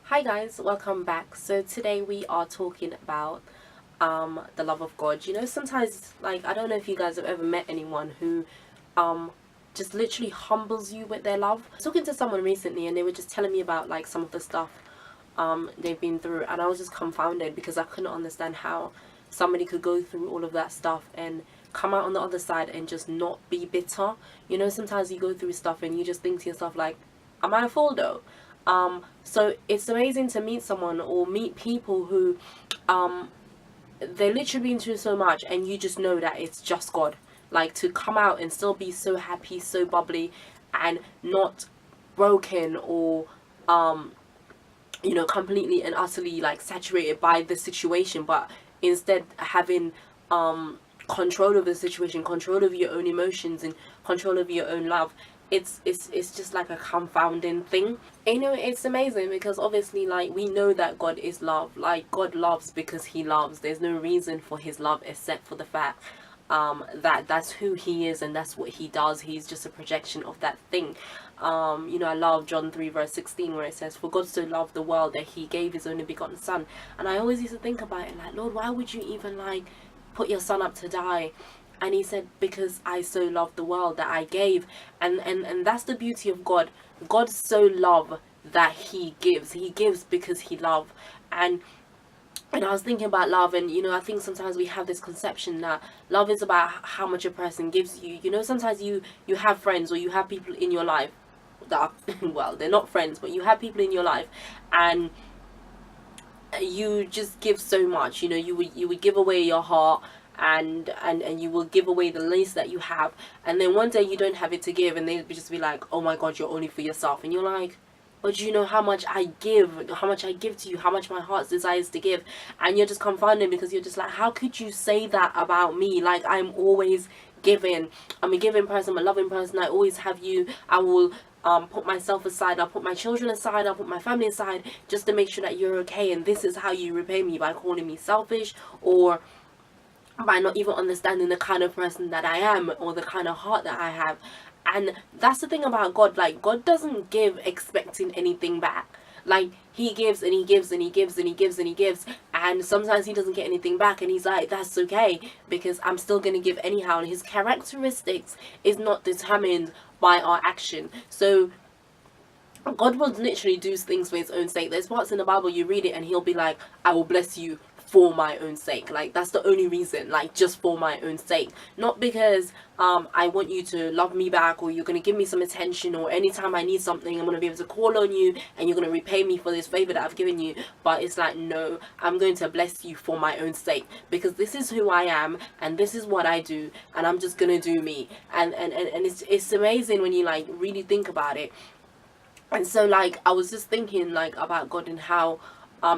Hi guys, welcome back. So today we are talking about the love of God. Sometimes like I don't know if you guys have ever met anyone who um just literally humbles you with their love. I was talking to someone recently and they were just telling me about like some of the stuff they've been through, and I was just confounded because I couldn't understand how somebody could go through all of that stuff and come out on the other side and just not be bitter. Sometimes you go through stuff and you just think to yourself like, am I a fool though? So it's amazing to meet someone or meet people who um they're literally been through so much and you just know that it's just God. Like to come out and still be so happy, so bubbly, and not broken or um completely and utterly like saturated by the situation, but instead having control of the situation, control of your own emotions, and control of your own love. It's just like a confounding thing. And, it's amazing because obviously like we know that God is love. Like God loves because he loves. There's no reason for his love except for the fact that that's who he is and that's what he does. He's just a projection of that thing. I love John 3 verse 16 where it says, for God so loved the world that he gave his only begotten son. And I always used to think about it like, Lord, why would you even like put your son up to die? And he said, because I so loved the world that I gave. And that's the beauty of God. God so love that he gives because he love. And I was thinking about love, and I think sometimes we have this conception that love is about how much a person gives you. Sometimes you have friends or you have people in your life that are, well, they're not friends, but you have people in your life, and you just give so much. You would give away your heart, and you will give away the least that you have, and then one day you don't have it to give, and they just be like, oh my god, you're only for yourself. And you're like, but you know how much I give, how much I give to you, how much my heart desires to give. And you're just confounded because you're just like, how could you say that about me? Like, I'm always giving. I'm a giving person, I'm a loving person. I always have you. I will put myself aside, I'll put my children aside, I'll put my family aside just to make sure that you're okay. And this is how you repay me, by calling me selfish, or by not even understanding the kind of person that I am or the kind of heart that I have. And that's the thing about God. Like, God doesn't give expecting anything back. Like, he gives and he gives and he gives and he gives and he gives, and sometimes he doesn't get anything back, and he's like, that's okay, because I'm still going to give anyhow. And his characteristics is not determined by our action. So God will literally do things for his own sake. There's parts in the Bible you read it and he'll be like, I will bless you for my own sake. Like, that's the only reason, like, just for my own sake. Not because I want you to love me back, or you're going to give me some attention, or anytime I need something I'm going to be able to call on you and you're going to repay me for this favor that I've given you. But it's like, no, I'm going to bless you for my own sake, because this is who I am and this is what I do, and I'm just going to do me. And it's amazing when you like really think about it. And so like I was just thinking like about God and how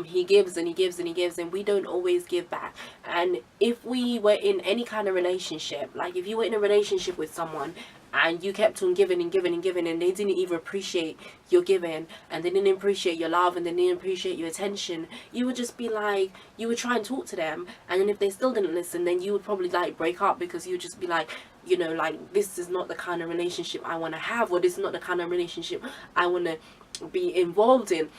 he gives and he gives and he gives, and we don't always give back. And if we were in any kind of relationship, like if you were in a relationship with someone and you kept on giving and giving and giving, and they didn't even appreciate your giving, and they didn't appreciate your love, and they didn't appreciate your attention, you would just be like, you would try and talk to them, and then if they still didn't listen, then you would probably like break up, because you would just be like, like, this is not the kind of relationship I want to have, or this is not the kind of relationship I want to be involved in.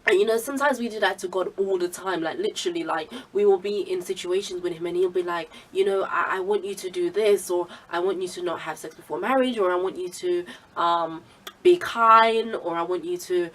And sometimes we do that to God all the time. Like, literally, like, we will be in situations with him and he'll be like, I want you to do this, or I want you to not have sex before marriage, or I want you to be kind, or I want you to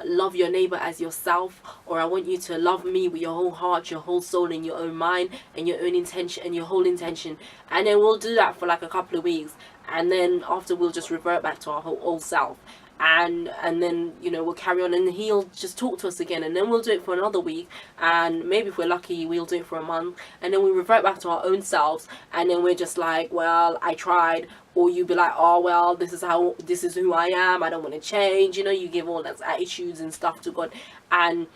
love your neighbor as yourself, or I want you to love me with your whole heart, your whole soul, and your own mind, and your own intention, and your whole intention. And then we'll do that for like a couple of weeks, and then after we'll just revert back to our whole old self. And then we'll carry on, and he'll just talk to us again, and then we'll do it for another week, and maybe if we're lucky we'll do it for a month, and then we revert back to our own selves, and then we're just like, well, I tried. Or you be like, oh well, this is who I am, I don't want to change. You give all those attitudes and stuff to God. And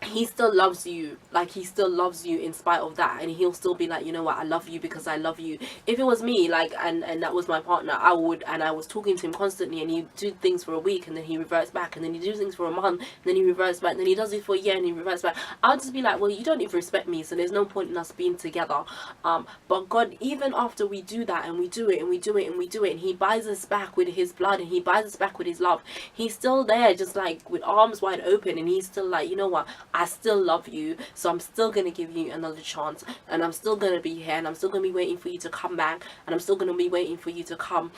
he still loves you. Like, he still loves you in spite of that, and he'll still be like, you know what, I love you because I love you. If it was me, like, and that was my partner, I was talking to him constantly, and he'd do things for a week and then he reverts back, and then he do things for a month and then he reverts back, and then he does it for a year and he reverts back. I'll just be like, well, you don't even respect me, so there's no point in us being together. But God, even after we do that, and we do it and we do it and we do it, and he buys us back with his blood, and he buys us back with his love, he's still there, just like with arms wide open, and he's still like, you know what, I still love you, so I'm still gonna give you another chance, and I'm still gonna be here, and I'm still gonna be waiting for you to come back, and I'm still gonna be waiting for you to come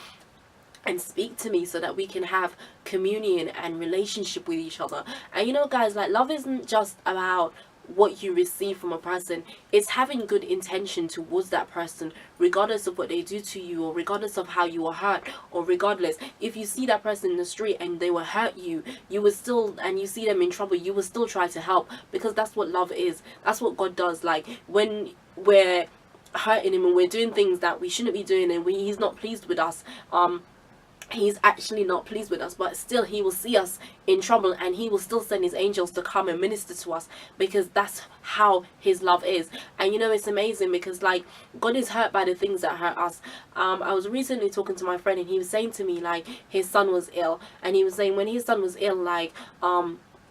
and speak to me, so that we can have communion and relationship with each other. And you know, guys, like, love isn't just about what you receive from a person. It's having good intention towards that person, regardless of what they do to you, or regardless of how you were hurt, or regardless if you see that person in the street and they will hurt you, you will still, and you see them in trouble, you will still try to help, because that's what love is. That's what God does. Like, when we're hurting him and we're doing things that we shouldn't be doing, and he's not pleased with us, he's actually not pleased with us, but still he will see us in trouble, and he will still send his angels to come and minister to us, because that's how his love is. And you know, it's amazing, because like, God is hurt by the things that hurt us. I was recently talking to my friend, and he was saying to me, like, his son was ill, and he was saying when his son was ill, like,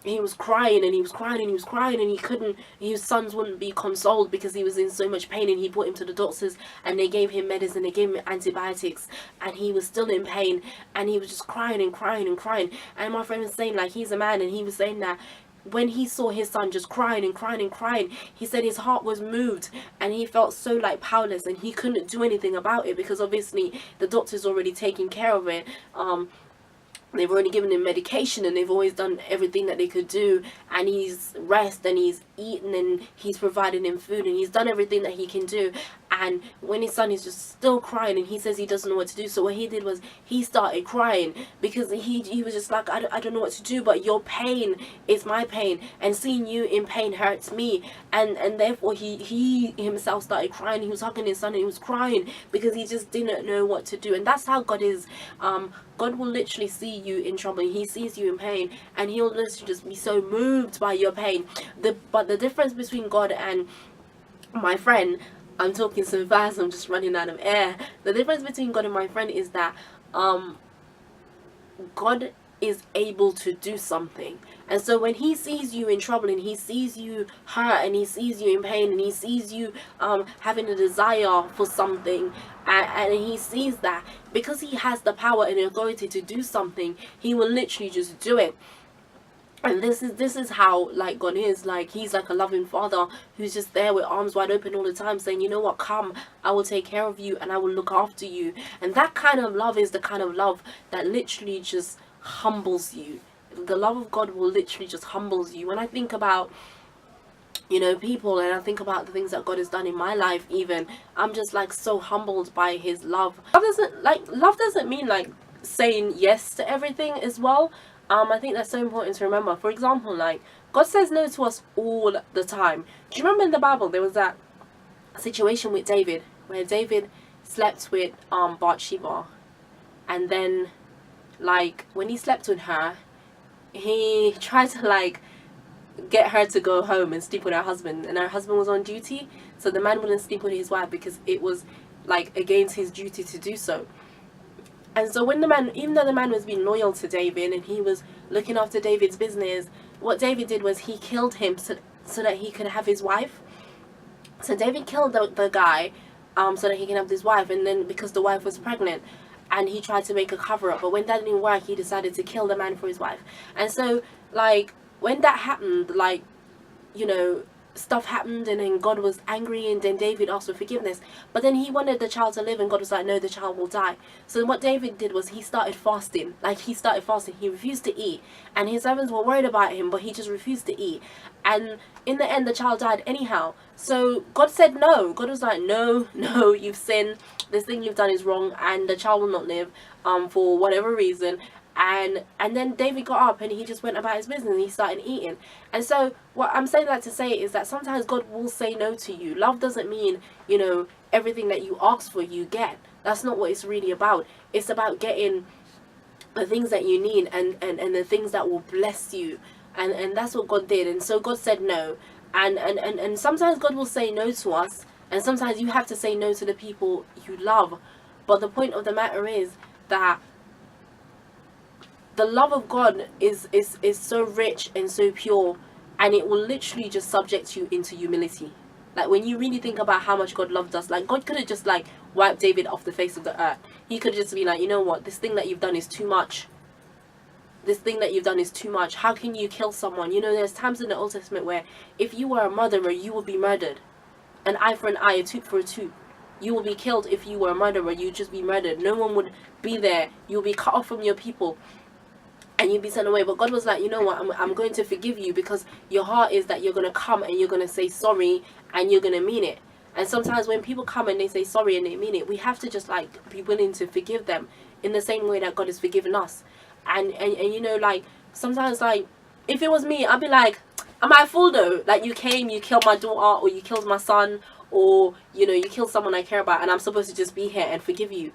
he was crying and he was crying and he was crying, and he couldn't, his sons wouldn't be consoled because he was in so much pain, and he brought him to the doctors and they gave him medicine, they gave him antibiotics, and he was still in pain, and he was just crying and crying and crying. And my friend was saying, like, he's a man, and he was saying that when he saw his son just crying and crying and crying, he said his heart was moved, and he felt so like powerless, and he couldn't do anything about it, because obviously the doctor's already taking care of it. They've already given him medication, and they've always done everything that they could do, and he's rested and he's eaten and he's provided him food, and he's done everything that he can do. And when his son is just still crying, and he says he doesn't know what to do, so what he did was he started crying, because he was just like, I don't know what to do, but your pain is my pain, and seeing you in pain hurts me. And therefore he himself started crying. He was hugging his son and he was crying, because he just didn't know what to do. And that's how God is. God will literally see you in trouble. He sees you in pain, and he'll literally just be so moved by your pain. But the difference between God and my friend, I'm talking so fast, I'm just running out of air. The difference between God and my friend is that God is able to do something. And so when he sees you in trouble, and he sees you hurt, and he sees you in pain, and he sees you having a desire for something, and he sees that, because he has the power and authority to do something, he will literally just do it. And this is how, like, God is. Like, he's like a loving father who's just there with arms wide open all the time, saying, you know what, come, I will take care of you and I will look after you. And that kind of love is the kind of love that literally just humbles you. The love of God will literally just humbles you. When I think about, you know, people, and I think about the things that God has done in my life, even, I'm just like so humbled by his love. Love doesn't mean like saying yes to everything as well. I think that's so important to remember. For example, like, God says no to us all the time. Do you remember in the Bible there was that situation with David, where David slept with Bathsheba, and then, like, when he slept with her, he tried to like get her to go home and sleep with her husband, and her husband was on duty, so the man wouldn't sleep with his wife because it was like against his duty to do so. And so when the man, even though the man was being loyal to David and he was looking after David's business, what David did was he killed him so that he could have his wife. So David killed the guy so that he can have his wife, and then because the wife was pregnant, and he tried to make a cover up, but when that didn't work, he decided to kill the man for his wife. And so, like, when that happened, like, you know, stuff happened, and then God was angry, and then David asked for forgiveness, but then he wanted the child to live, and God was like, no, the child will die. So what David did was he started fasting. He refused to eat, and his servants were worried about him, but he just refused to eat, and in the end the child died anyhow. So God said no. God was like, no, you've sinned, this thing you've done is wrong, and the child will not live for whatever reason. And then David got up and he just went about his business and he started eating. And so what I'm saying that to say is that sometimes God will say no to you. Love doesn't mean, you know, everything that you ask for you get. That's not what it's really about. It's about getting the things that you need, and the things that will bless you. and that's what God did. And so God said no. And sometimes God will say no to us, and sometimes you have to say no to the people you love. But the point of the matter is that the love of God is so rich and so pure, and it will literally just subject you into humility. Like, when you really think about how much God loved us, like, God could have just, like, wiped David off the face of the earth. He could just be like, you know what, this thing that you've done is too much. This thing that you've done is too much. How can you kill someone? You know, there's times in the Old Testament where if you were a murderer, you would be murdered. An eye for an eye, a tooth for a tooth. You will be killed if you were a murderer. You'd just be murdered. No one would be there. You'll be cut off from your people, and you'd be sent away. But God was like, you know what, I'm going to forgive you, because your heart is that you're going to come and you're going to say sorry, and you're going to mean it. And sometimes when people come and they say sorry and they mean it, we have to just, like, be willing to forgive them in the same way that God has forgiven us. And you know, like, sometimes, like, if it was me, I'd be like, am I a fool though? Like, you came, you killed my daughter, or you killed my son, or, you know, you killed someone I care about, and I'm supposed to just be here and forgive you.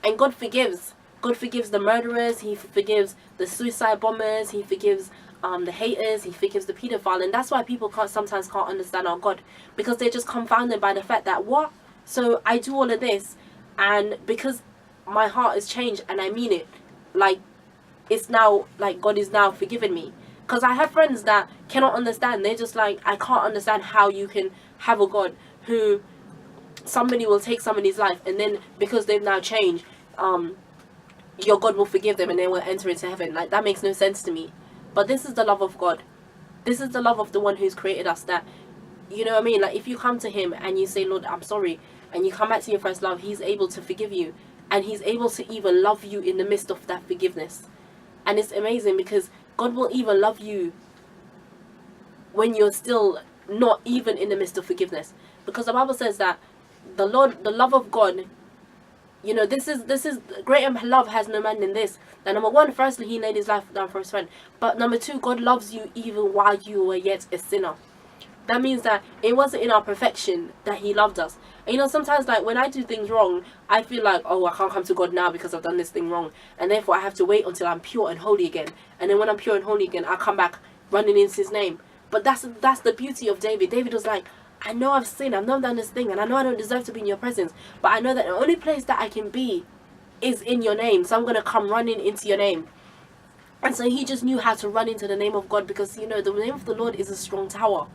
And God forgives. God forgives the murderers. He forgives the suicide bombers. He forgives the haters. He forgives the pedophile. And that's why people sometimes can't understand our God, because they're just confounded by the fact that, what? So I do all of this, and because my heart is changed and I mean it, like, it's now, like, God is now forgiven me. Because I have friends that cannot understand. They're just like, I can't understand how you can have a God who somebody will take somebody's life, and then because they've now changed, your God will forgive them and they will enter into heaven. Like, that makes no sense to me. But this is the love of God. This is the love of the one who's created us, that, you know what I mean? Like, if you come to him and you say, Lord, I'm sorry, and you come back to your first love, he's able to forgive you. And he's able to even love you in the midst of that forgiveness. And it's amazing, because God will even love you when you're still not even in the midst of forgiveness. Because the Bible says that the love of God, you know, this is greater love has no man than this. That, number one, firstly, he laid his life down for his friend. But number two, God loves you even while you were yet a sinner. That means that it wasn't in our perfection that he loved us. And, you know, sometimes, like, when I do things wrong, I feel like, oh, I can't come to God now because I've done this thing wrong, and therefore I have to wait until I'm pure and holy again. And then when I'm pure and holy again, I come back running into his name. But that's the beauty of David. David was like, I know I've sinned, I've not done this thing, and I know I don't deserve to be in your presence, but I know that the only place that I can be is in your name, so I'm going to come running into your name. And so he just knew how to run into the name of God, because, you know, the name of the Lord is a strong tower.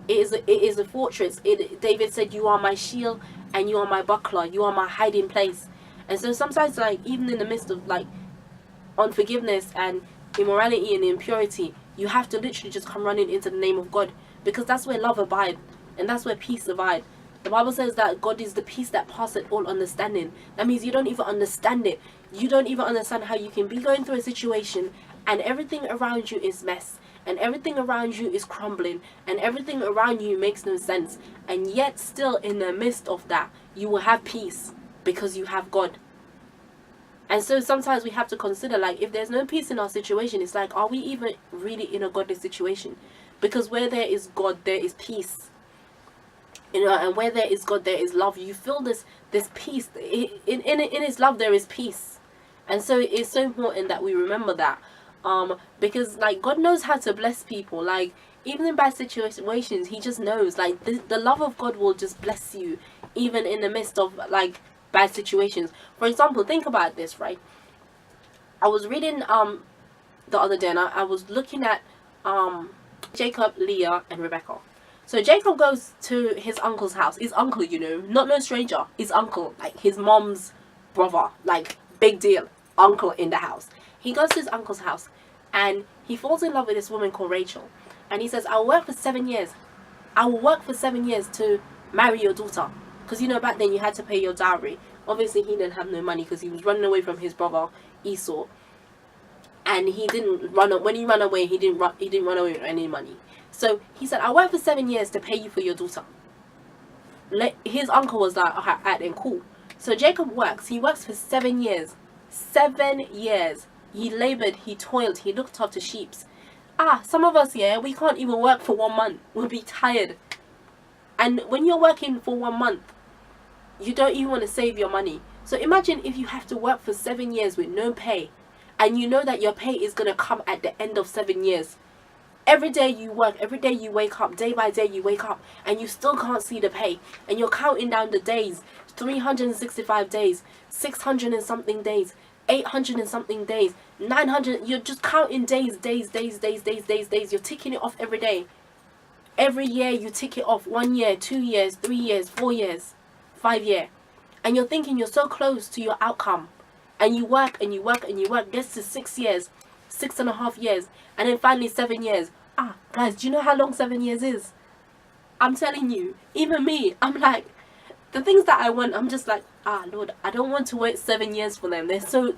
It is a fortress. David said, you are my shield and you are my buckler. You are my hiding place. And so sometimes, like, even in the midst of, like, unforgiveness and immorality and impurity, you have to literally just come running into the name of God, because that's where love abides and that's where peace abides. The Bible says that God is the peace that passeth all understanding. That means you don't even understand it. You don't even understand how you can be going through a situation and everything around you is mess, and everything around you is crumbling, and everything around you makes no sense, and yet still in the midst of that you will have peace because you have God. And so sometimes we have to consider, like, if there's no peace in our situation, it's like, are we even really in a godly situation? Because where there is God, there is peace. You know, and where there is God, there is love. You feel this peace. In his love, there is peace. And so it is so important that we remember that. Because, like, God knows how to bless people. Like, even in bad situations, he just knows. Like, the love of God will just bless you, even in the midst of, like, bad situations. For example, think about this, right? I was reading the other day, and I was looking at Jacob, Leah, and Rebecca. So Jacob goes to his uncle's house. His uncle, you know, not no stranger. His uncle, like his mom's brother, like big deal, uncle in the house. He goes to his uncle's house, and he falls in love with this woman called Rachel. And he says, I'll work for 7 years. I will work for 7 years to marry your daughter. Because, you know, back then you had to pay your dowry. Obviously, he didn't have no money because he was running away from his brother Esau. And he didn't run. When he ran away, he didn't run away with any money. So he said, I'll work for 7 years to pay you for your daughter. His uncle was like, alright, then cool. So Jacob works. He works for 7 years. 7 years. He labored, he toiled, he looked after sheep. Some of us, yeah, we can't even work for 1 month. We'll be tired. And when you're working for 1 month, you don't even want to save your money. So imagine if you have to work for 7 years with no pay. and you know that your pay is going to come at the end of 7 years. Every day you work, every day you wake up, day by day you wake up, and you still can't see the pay. And you're counting down the days, 365 days, 600 and something days, 800 and something days, 900. You're just counting days. You're ticking it off every day. Every year you tick it off. 1 year, 2 years, 3 years, 4 years, 5 years. And you're thinking you're so close to your outcome. And you work and you work and you work. Gets to 6 years, 6.5 years. And then finally 7 years. Guys, do you know how long 7 years is? I'm telling you, even me, I'm like, the things that I want, I'm just like, Lord, I don't want to wait 7 years for them.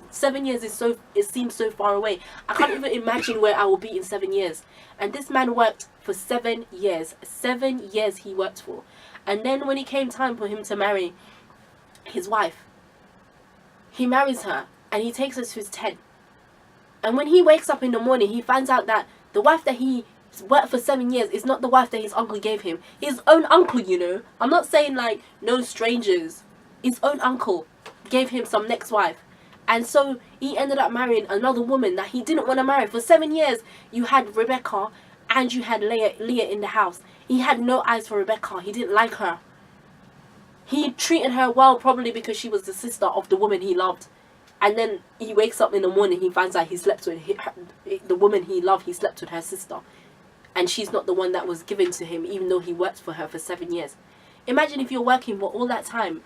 7 years is so, it seems so far away. I can't even imagine where I will be in 7 years. And this man worked for 7 years. 7 years he worked for. And then when it came time for him to marry his wife, he marries her and he takes her to his tent. And when he wakes up in the morning, he finds out that the wife that he worked for 7 years is not the wife that his uncle gave him. His own uncle, you know. I'm not saying like no strangers. His own uncle gave him some next wife. And so he ended up marrying another woman that he didn't want to marry. For 7 years, you had Rebecca and you had Leah in the house. He had no eyes for Rebecca. He didn't like her. He treated her well, probably because she was the sister of the woman he loved. And then he wakes up in the morning, he finds out he slept with the woman he loved. He slept with her sister. And she's not the one that was given to him, even though he worked for her for 7 years. Imagine if you're working for all that time,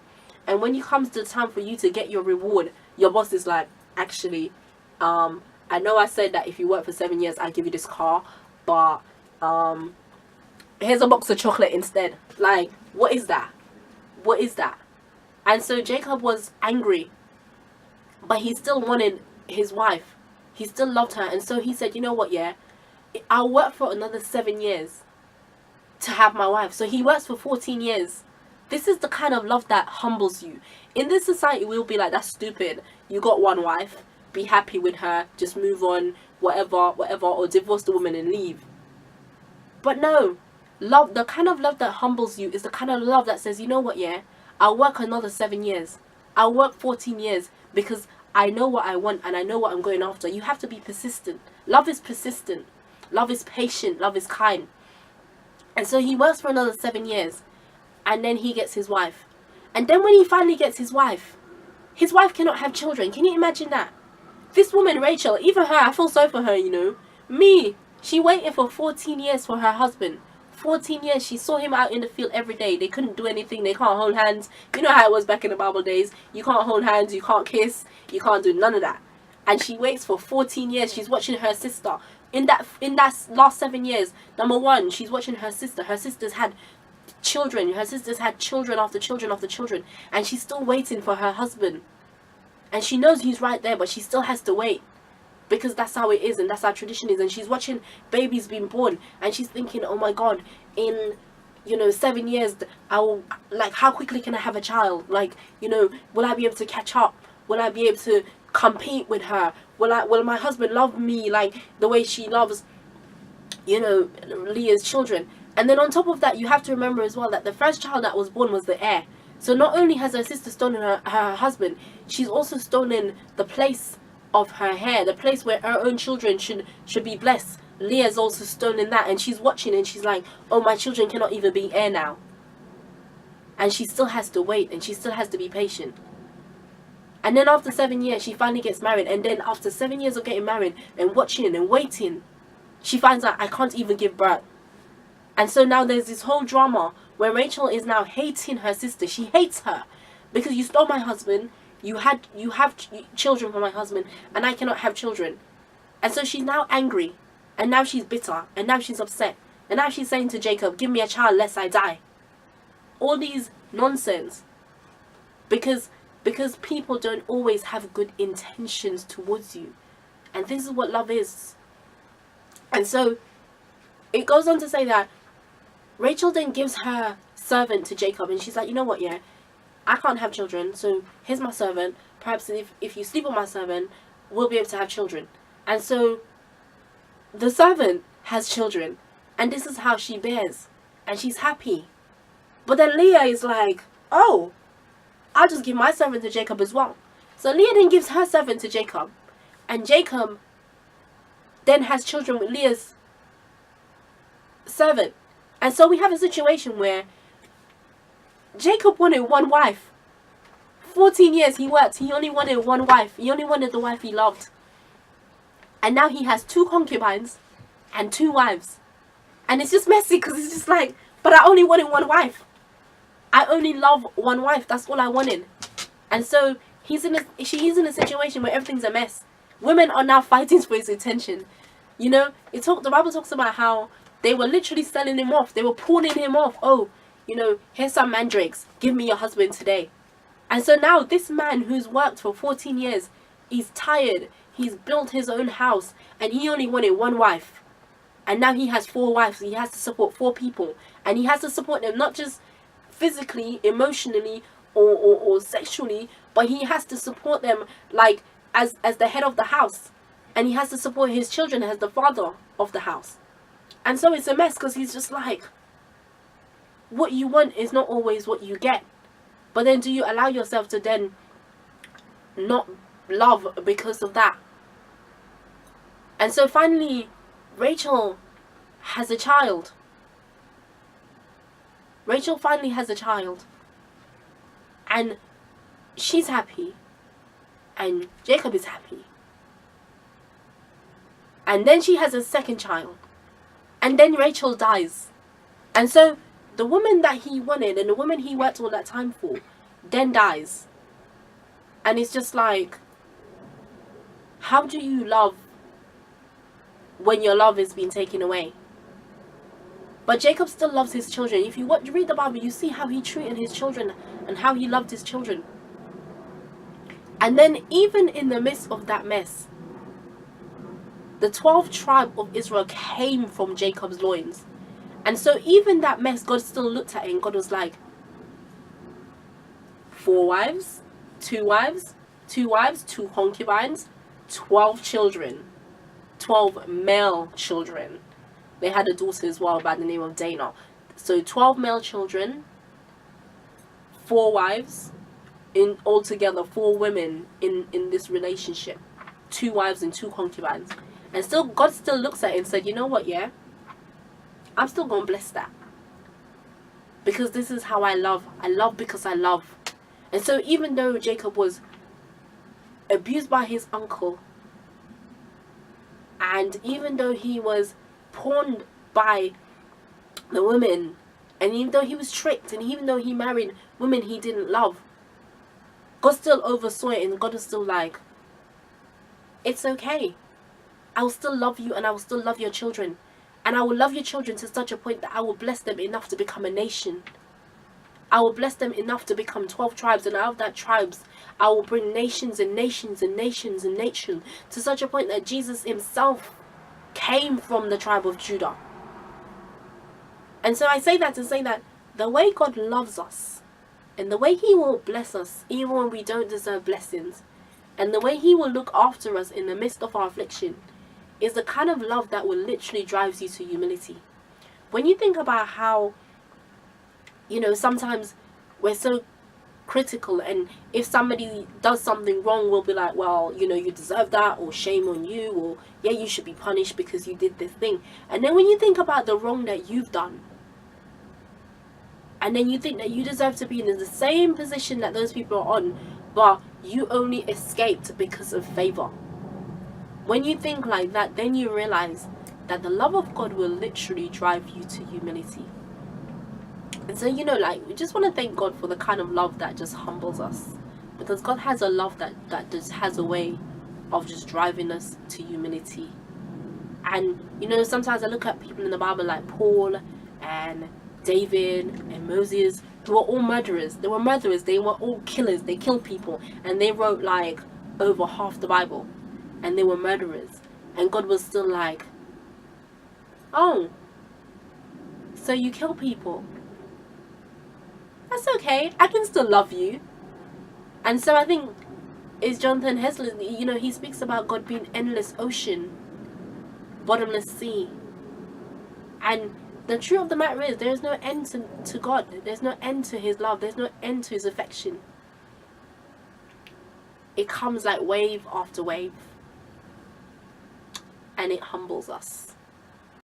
and when it comes to the time for you to get your reward, your boss is like, actually, I know I said that if you work for 7 years, I give you this car, but here's a box of chocolate instead. Like, what is that? What is that? And so Jacob was angry, but he still wanted his wife. He still loved her. And so he said, you know what, yeah, I'll work for another 7 years to have my wife. So he works for 14 years. This is the kind of love that humbles you. In this society, we'll be like, that's stupid. You got one wife. Be happy with her. Just move on. Whatever. Or divorce the woman and leave. But no. Love, the kind of love that humbles you is the kind of love that says, you know what, yeah, I'll work another 7 years. I'll work 14 years because I know what I want and I know what I'm going after. You have to be persistent. Love is persistent. Love is patient. Love is kind. And so he works for another 7 years. And then he gets his wife. And then when he finally gets his wife cannot have children. Can you imagine that? This woman, Rachel, even her, I feel sorry for her, you know. Me, she waited for 14 years for her husband. 14 years, she saw him out in the field every day. They couldn't do anything. They can't hold hands. You know how it was back in the Bible days. You can't hold hands. You can't kiss. You can't do none of that. And she waits for 14 years. She's watching her sister. In that last 7 years, number one, she's watching her sister. Her sister's had children. Her sister's had children after children after children. And she's still waiting for her husband. And she knows he's right there, but she still has to wait. Because that's how it is and that's how tradition is. And she's watching babies being born. And she's thinking, oh my God, in, 7 years, how quickly can I have a child? Like, will I be able to catch up? Will I be able to compete with her? Will my husband love me like the way she loves, Leah's children? And then on top of that, you have to remember as well that the first child that was born was the heir. So not only has her sister stolen her husband, she's also stolen the place of her hair, the place where her own children should be blessed. Leah's also stolen that, and she's watching and she's like, oh, my children cannot even be heir now. And she still has to wait and she still has to be patient. And then after 7 years, she finally gets married. And then after 7 years of getting married and watching and waiting, she finds out, I can't even give birth. And so now there's this whole drama where Rachel is now hating her sister. She hates her because you stole my husband. You have children from my husband and I cannot have children. And so she's now angry. And now she's bitter. And now she's upset. And now she's saying to Jacob, give me a child lest I die. All these nonsense. Because people don't always have good intentions towards you. And this is what love is. And so it goes on to say that Rachel then gives her servant to Jacob. And she's like, you know what, yeah, I can't have children. So here's my servant. Perhaps if you sleep with my servant, we'll be able to have children. And so the servant has children. And this is how she bears. And she's happy. But then Leah is like, oh, I'll just give my servant to Jacob as well. So Leah then gives her servant to Jacob. And Jacob then has children with Leah's servant. And so we have a situation where Jacob wanted one wife. 14 years he worked. He only wanted one wife. He only wanted the wife he loved. And now he has 2 concubines and 2 wives. And it's just messy because it's just like, but I only wanted one wife. I only love one wife. That's all I wanted. And so she's in a situation where everything's a mess. Women are now fighting for his attention. You know, the Bible talks about how they were literally selling him off. They were pawning him off. Oh, you know, here's some mandrakes. Give me your husband today. And so now this man who's worked for 14 years, he's tired. He's built his own house and he only wanted one wife. And now he has 4 wives. He has to support 4 people. And he has to support them not just physically, emotionally, or sexually, but he has to support them like as the head of the house. And he has to support his children as the father of the house. And so it's a mess because he's just like, what you want is not always what you get. But then do you allow yourself to then not love because of that? And so finally, Rachel has a child. Rachel finally has a child. And she's happy. And Jacob is happy. And then she has a second child. And then Rachel dies. And so the woman that he wanted and the woman he worked all that time for then dies. And it's just like, how do you love when your love is being taken away? But Jacob still loves his children. If you read the Bible, you see how he treated his children and how he loved his children. And then even in the midst of that mess, the 12 tribes of Israel came from Jacob's loins. And so even that mess, God still looked at it and God was like, 4 wives, 2 wives, 2 wives, 2 concubines, 12 children, 12 male children. They had a daughter as well by the name of Dana. So 12 male children, 4 wives, in altogether 4 women in this relationship. 2 wives and 2 concubines. And still, God still looks at it and said, you know what, yeah? I'm still going to bless that. Because this is how I love. I love because I love. And so even though Jacob was abused by his uncle, and even though he was pawned by the women, and even though he was tricked, and even though he married women he didn't love, God still oversaw it, and God was still like, it's okay. I will still love you, and I will still love your children. And I will love your children to such a point that I will bless them enough to become a nation. I will bless them enough to become 12 tribes. And out of that tribes, I will bring nations and nations and nations and nations. To such a point that Jesus himself came from the tribe of Judah. And so I say that to say that the way God loves us, and the way he will bless us even when we don't deserve blessings, and the way he will look after us in the midst of our affliction, is the kind of love that will literally drive you to humility. When you think about how, you know, sometimes we're so critical, and if somebody does something wrong, we'll be like, well, you know, you deserve that, or shame on you, or yeah, you should be punished because you did this thing. And then when you think about the wrong that you've done, and then you think that you deserve to be in the same position that those people are on, but you only escaped because of favor. When you think like that, then you realize that the love of God will literally drive you to humility. And so, you know, like, we just want to thank God for the kind of love that just humbles us. Because God has a love that just has a way of just driving us to humility. And, you know, sometimes I look at people in the Bible like Paul and David and Moses, who were all murderers. They were murderers. They were all killers. They killed people. And they wrote like over half the Bible. And they were murderers. And God was still like, oh, so you kill people. That's okay. I can still love you. And so I think it's Jonathan Hesler, you know, he speaks about God being endless ocean, bottomless sea. And the truth of the matter is, there is no end to God. There's no end to his love. There's no end to his affection. It comes like wave after wave. and it humbles us.